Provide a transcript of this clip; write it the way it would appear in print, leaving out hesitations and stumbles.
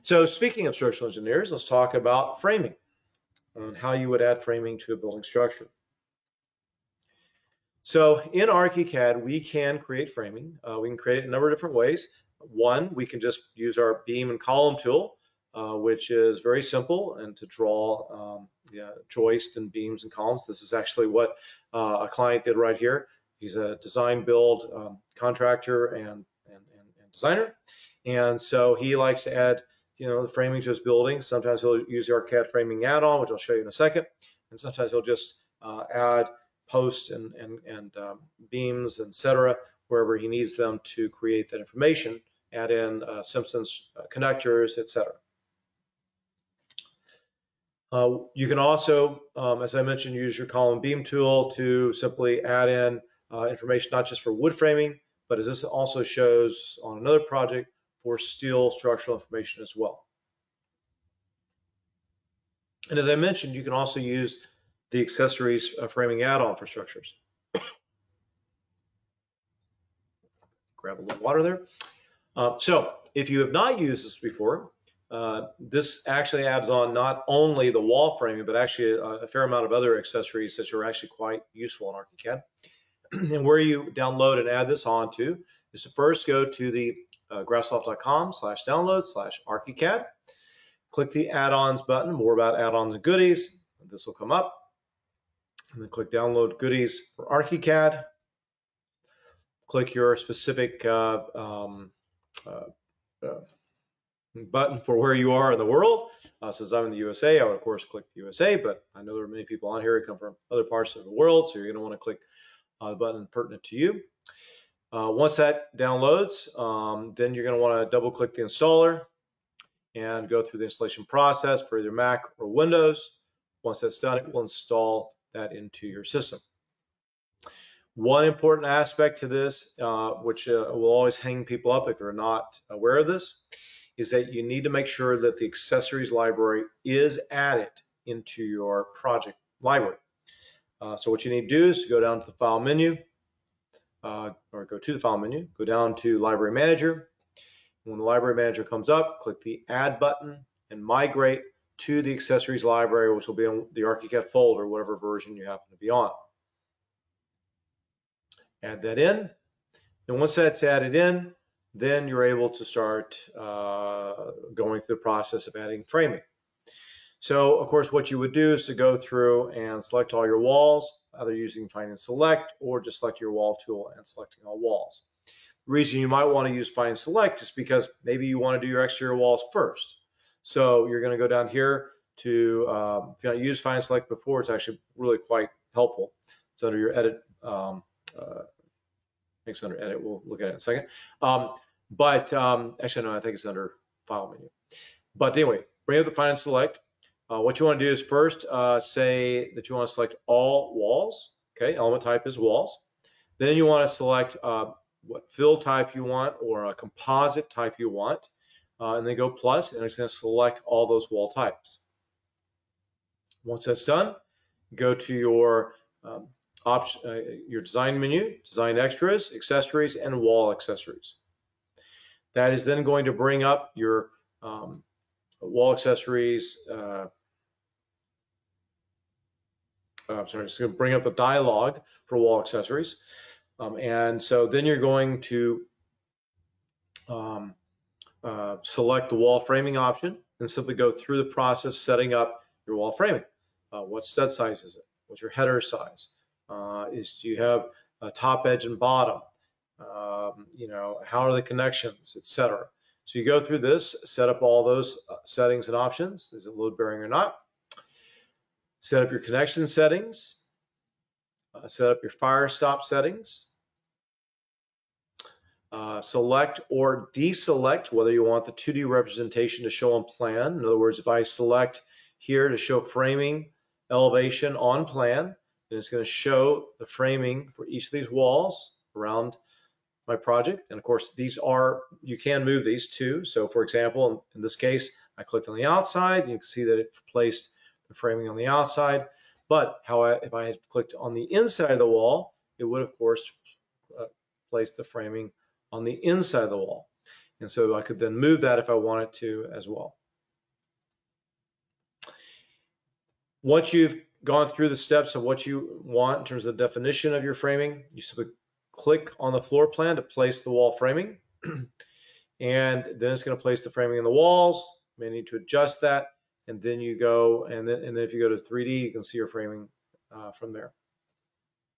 So speaking of structural engineers, let's talk about framing and how you would add framing to a building structure. So in Archicad, we can create framing. We can create it in a number of different ways. One, we can just use our beam and column tool, which is very simple, and to draw joist and beams and columns. This is actually what a client did right here. He's a design build contractor and designer. And so he likes to add the framing to his building. Sometimes he'll use the Archicad framing add-on, which I'll show you in a second. And sometimes he'll just add posts and beams, etc., wherever he needs them to create that information, add in Simpsons connectors, etc. You can also, as I mentioned, use your column beam tool to simply add in information, not just for wood framing, but as this also shows on another project, for steel structural information as well. And as I mentioned, you can also use the accessories framing add-on for structures. Grab a little water there. So if you have not used this before, this actually adds on not only the wall framing, but actually a fair amount of other accessories that are actually quite useful in Archicad. And where you download and add this onto is to first go to the graphsoft.com/download/Archicad. Click the add-ons button, more about add-ons and goodies. This will come up. And then click download goodies for Archicad. Click your specific button for where you are in the world. Since I'm in the USA, I would of course click the USA, but I know there are many people on here who come from other parts of the world, so you're going to want to click the button pertinent to you. Once that downloads, then you're going to want to double click the installer and go through the installation process for either Mac or Windows. Once that's done, it will install that into your system. One important aspect to this, which will always hang people up if you're not aware of this, is that you need to make sure that the accessories library is added into your project library. So what you need to do is go down to the File menu, or go to the File menu, go down to Library Manager. When the Library Manager comes up, click the Add button and migrate to the accessories library, which will be on the Archicad folder, whatever version you happen to be on. Add that in, and once that's added in, then you're able to start going through the process of adding framing. So, of course, what you would do is to go through and select all your walls, either using Find and Select or just select your wall tool and selecting all walls. The reason you might want to use Find and Select is because maybe you want to do your exterior walls first. So you're going to go down here to, if you've not used Find and Select before, it's actually really quite helpful. It's under your Edit. It's under Edit. We'll look at it in a second. Actually, no, I think it's under File menu. But anyway, bring up the Find and Select. What you want to do is first say that you want to select all walls. Okay, element type is walls. Then you want to select what fill type you want or a composite type you want. And then go plus, and it's going to select all those wall types. Once that's done, go to your your design menu, design extras, accessories, and wall accessories. That is then going to bring up your wall accessories. It's going to bring up the dialog for wall accessories. And so then you're going to select the wall framing option and simply go through the process setting up your wall framing. What stud size is it? What's your header size? Do you have a top edge and bottom? How are the connections, etc. So you go through this, set up all those settings and options. Is it load bearing or not? Set up your connection settings. Set up your fire stop settings. Select or deselect whether you want the 2D representation to show on plan. In other words, if I select here to show framing elevation on plan, then it's going to show the framing for each of these walls around my project. And of course, you can move these too. So for example, in this case, I clicked on the outside, and you can see that it placed the framing on the outside. But if I had clicked on the inside of the wall, it would of course place the framing on the inside of the wall. And so I could then move that if I wanted to as well. Once you've gone through the steps of what you want in terms of the definition of your framing, you simply click on the floor plan to place the wall framing. And then it's going to place the framing in the walls. You may need to adjust that. And then you go, and then if you go to 3D, you can see your framing from there.